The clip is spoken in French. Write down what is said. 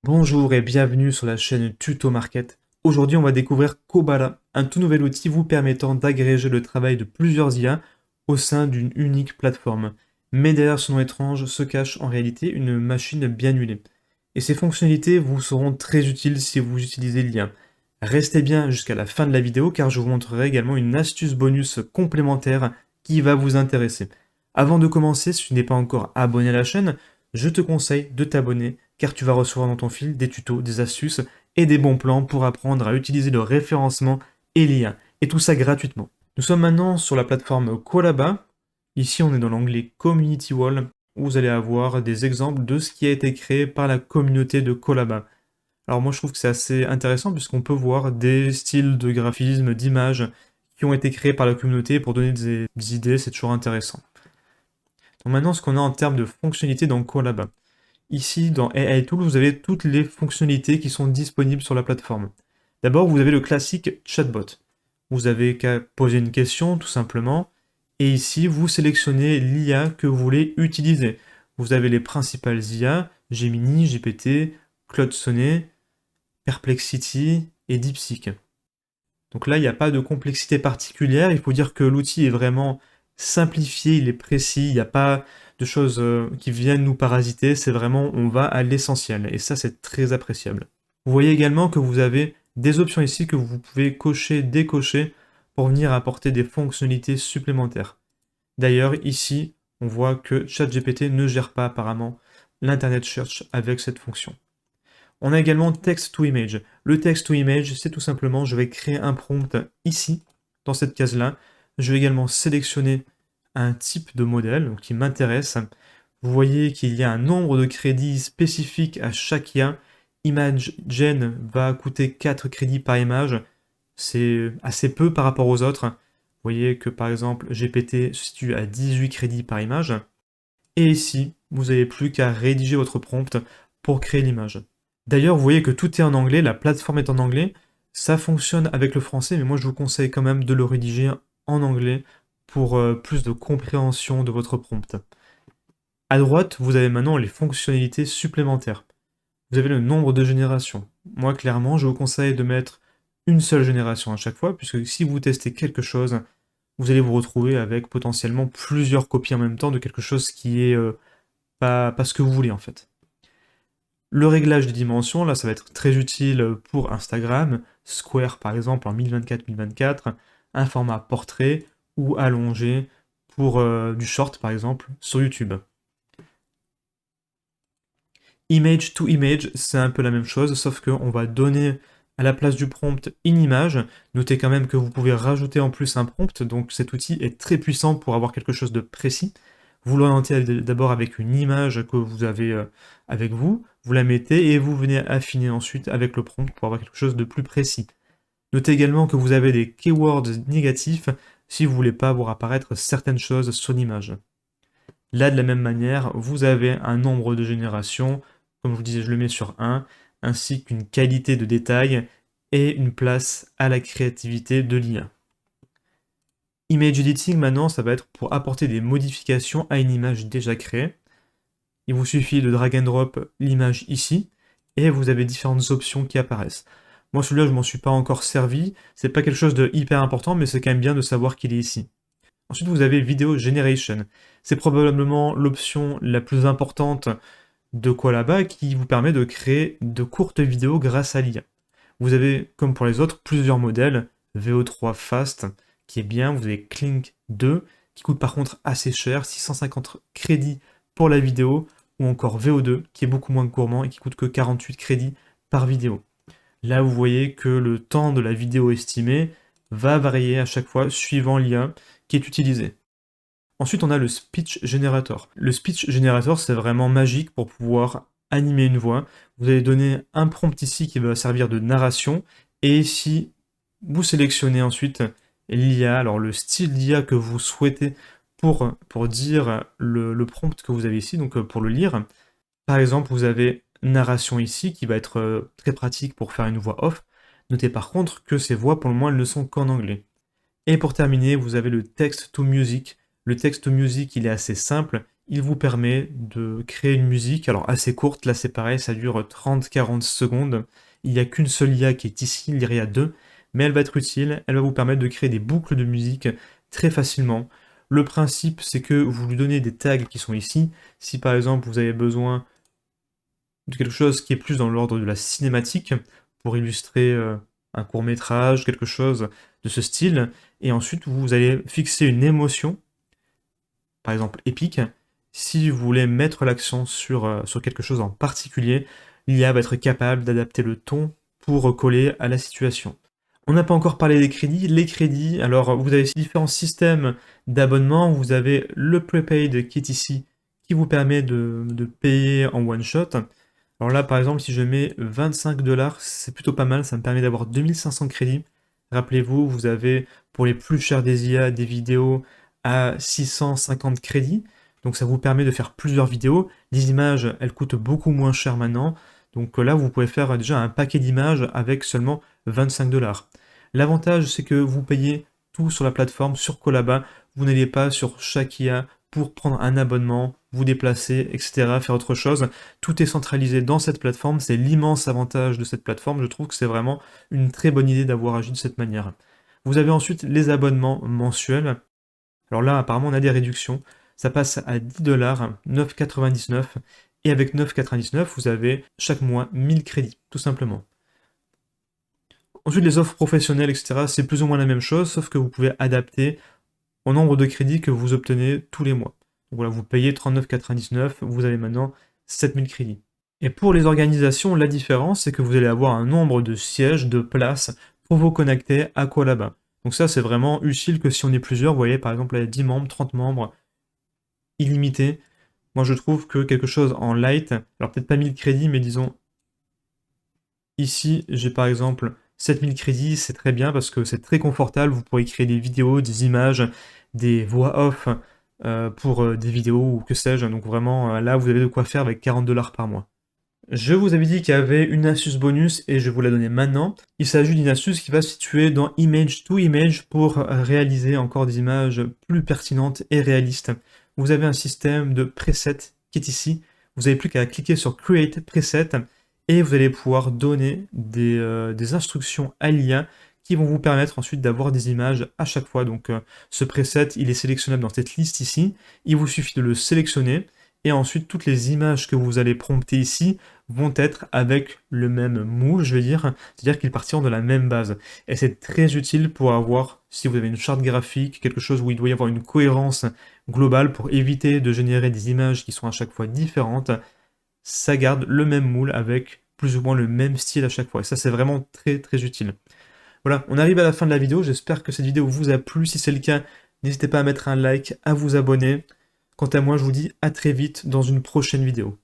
Bonjour et bienvenue sur la chaîne Tuto Market. Aujourd'hui, on va découvrir Cobala, un tout nouvel outil vous permettant d'agréger le travail de plusieurs IA au sein d'une unique plateforme. Mais derrière ce nom étrange se cache en réalité une machine bien huilée. Et ces fonctionnalités vous seront très utiles si vous utilisez l'IA. Restez bien jusqu'à la fin de la vidéo car je vous montrerai également une astuce bonus complémentaire qui va vous intéresser. Avant de commencer, si tu n'es pas encore abonné à la chaîne, je te conseille de t'abonner car tu vas recevoir dans ton fil des tutos, des astuces et des bons plans pour apprendre à utiliser le référencement et l'IA. Et tout ça gratuitement. Nous sommes maintenant sur la plateforme Colaba. Ici, on est dans l'onglet Community Wall où vous allez avoir des exemples de ce qui a été créé par la communauté de Colaba. Alors moi, je trouve que c'est assez intéressant puisqu'on peut voir des styles de graphisme, d'images qui ont été créés par la communauté pour donner des idées, c'est toujours intéressant. Donc maintenant, ce qu'on a en termes de fonctionnalités dans Colaba. Ici, dans AI Tools, vous avez toutes les fonctionnalités qui sont disponibles sur la plateforme. D'abord, vous avez le classique chatbot. Vous avez qu'à poser une question, tout simplement, et ici, vous sélectionnez l'IA que vous voulez utiliser. Vous avez les principales IA, Gemini, GPT, Claude Sonnet, Perplexity et DeepSeek. Donc là, il n'y a pas de complexité particulière, il faut dire que l'outil est vraiment simplifié, il est précis, il n'y a pas de choses qui viennent nous parasiter, c'est vraiment on va à l'essentiel, et ça c'est très appréciable. Vous voyez également que vous avez des options ici que vous pouvez cocher, décocher, pour venir apporter des fonctionnalités supplémentaires. D'ailleurs, ici, on voit que ChatGPT ne gère pas apparemment l'Internet Search avec cette fonction. On a également text to image. Le text to image, c'est tout simplement, je vais créer un prompt ici, dans cette case-là. Je vais également sélectionner un type de modèle qui m'intéresse. Vous voyez qu'il y a un nombre de crédits spécifiques à chaque IA. ImageGen va coûter 4 crédits par image. C'est assez peu par rapport aux autres. Vous voyez que par exemple GPT se situe à 18 crédits par image. Et ici, vous n'avez plus qu'à rédiger votre prompt pour créer l'image. D'ailleurs, vous voyez que tout est en anglais, la plateforme est en anglais. Ça fonctionne avec le français, mais moi je vous conseille quand même de le rédiger en anglais pour plus de compréhension de votre prompt. À droite, vous avez maintenant les fonctionnalités supplémentaires. Vous avez le nombre de générations. Moi, clairement, je vous conseille de mettre une seule génération à chaque fois, puisque si vous testez quelque chose, vous allez vous retrouver avec potentiellement plusieurs copies en même temps de quelque chose qui est pas ce que vous voulez en fait. Le réglage des dimensions, là, ça va être très utile pour Instagram, Square par exemple en 1024-1024, un format portrait ou allongé pour du short par exemple sur YouTube. Image to image, c'est un peu la même chose, sauf qu'on va donner à la place du prompt une image. Notez quand même que vous pouvez rajouter en plus un prompt, donc cet outil est très puissant pour avoir quelque chose de précis. Vous l'orientez d'abord avec une image que vous avez avec vous, vous la mettez et vous venez affiner ensuite avec le prompt pour avoir quelque chose de plus précis. Notez également que vous avez des keywords négatifs si vous ne voulez pas voir apparaître certaines choses sur l'image. Là, de la même manière, vous avez un nombre de générations, comme je vous disais, je le mets sur 1, ainsi qu'une qualité de détail et une place à la créativité de l'IA. Image editing, maintenant, ça va être pour apporter des modifications à une image déjà créée. Il vous suffit de drag and drop l'image ici, et vous avez différentes options qui apparaissent. Moi, celui-là, je m'en suis pas encore servi, c'est pas quelque chose de hyper important, mais c'est quand même bien de savoir qu'il est ici. Ensuite, vous avez Video Generation. C'est probablement l'option la plus importante de Colaba qui vous permet de créer de courtes vidéos grâce à l'IA. Vous avez, comme pour les autres, plusieurs modèles. VO3 Fast, qui est bien. Vous avez Clink 2, qui coûte par contre assez cher, 650 crédits pour la vidéo, ou encore VO2, qui est beaucoup moins gourmand et qui coûte que 48 crédits par vidéo. Là, vous voyez que le temps de la vidéo estimée va varier à chaque fois suivant l'IA qui est utilisée. Ensuite, on a le Speech Generator. Le Speech Generator, c'est vraiment magique pour pouvoir animer une voix. Vous allez donner un prompt ici qui va servir de narration, et ici, vous sélectionnez ensuite l'IA, alors le style d'IA que vous souhaitez pour dire le prompt que vous avez ici, donc pour le lire. Par exemple, vous avez narration ici qui va être très pratique pour faire une voix off. Notez par contre que ces voix, pour le moment, elles ne sont qu'en anglais. Et pour terminer, vous avez le text to music. Le text to music, il est assez simple. il vous permet de créer une musique, alors assez courte, là c'est pareil, ça dure 30-40 secondes. Il n'y a qu'une seule IA qui est ici, l'IA 2, mais elle va être utile, elle va vous permettre de créer des boucles de musique très facilement. Le principe, c'est que vous lui donnez des tags qui sont ici. Si par exemple vous avez besoin de quelque chose qui est plus dans l'ordre de la cinématique, pour illustrer un court-métrage, quelque chose de ce style, et ensuite vous allez fixer une émotion, par exemple épique. Si vous voulez mettre l'accent sur quelque chose en particulier, l'IA va être capable d'adapter le ton pour coller à la situation. On n'a pas encore parlé des crédits. Les crédits, alors vous avez différents systèmes d'abonnement. Vous avez le prepaid qui est ici, qui vous permet de payer en one shot. Alors là, par exemple, si je mets 25$, c'est plutôt pas mal, ça me permet d'avoir 2500 crédits. Rappelez-vous, vous avez pour les plus chers des IA des vidéos à 650 crédits. Donc ça vous permet de faire plusieurs vidéos. Les images, elles coûtent beaucoup moins cher maintenant. Donc là, vous pouvez faire déjà un paquet d'images avec seulement 25$. L'avantage, c'est que vous payez tout sur la plateforme, sur Collaba. Vous n'allez pas sur chaque IA pour prendre un abonnement, vous déplacer, etc., faire autre chose. Tout est centralisé dans cette plateforme. C'est l'immense avantage de cette plateforme. Je trouve que c'est vraiment une très bonne idée d'avoir agi de cette manière. Vous avez ensuite les abonnements mensuels. Alors là, apparemment, on a des réductions. Ça passe à 10$, 9,99$. Et avec 9,99$, vous avez chaque mois 1000 crédits, tout simplement. Ensuite, les offres professionnelles, etc., c'est plus ou moins la même chose, sauf que vous pouvez adapter au nombre de crédits que vous obtenez tous les mois. Donc voilà, vous payez 39,99$, vous avez maintenant 7000 crédits. Et pour les organisations, la différence, c'est que vous allez avoir un nombre de sièges, de places, pour vous connecter à Collaba. Donc ça, c'est vraiment utile que si on est plusieurs, vous voyez, par exemple, il y a 10 membres, 30 membres, illimité. Moi, je trouve que quelque chose en light, alors peut-être pas 1000 crédits, mais disons, ici, j'ai par exemple 7000 crédits, c'est très bien parce que c'est très confortable, vous pourrez créer des vidéos, des images, des voix off pour des vidéos ou que sais-je, donc vraiment, là, vous avez de quoi faire avec 40$ par mois. Je vous avais dit qu'il y avait une astuce bonus et je vais vous la donner maintenant. Il s'agit d'une astuce qui va se situer dans Image to Image pour réaliser encore des images plus pertinentes et réalistes. Vous avez un système de presets qui est ici. Vous n'avez plus qu'à cliquer sur Create Preset et vous allez pouvoir donner des instructions à l'IA qui vont vous permettre ensuite d'avoir des images à chaque fois. Donc ce preset, il est sélectionnable dans cette liste ici. Il vous suffit de le sélectionner et ensuite toutes les images que vous allez prompter ici vont être avec le même moule, je veux dire, c'est-à-dire qu'ils partiront de la même base. Et c'est très utile pour avoir, si vous avez une charte graphique, quelque chose où il doit y avoir une cohérence globale pour éviter de générer des images qui sont à chaque fois différentes, ça garde le même moule avec plus ou moins le même style à chaque fois. Et ça, c'est vraiment très très utile. Voilà, on arrive à la fin de la vidéo, j'espère que cette vidéo vous a plu. Si c'est le cas, n'hésitez pas à mettre un like, à vous abonner. Quant à moi, je vous dis à très vite dans une prochaine vidéo.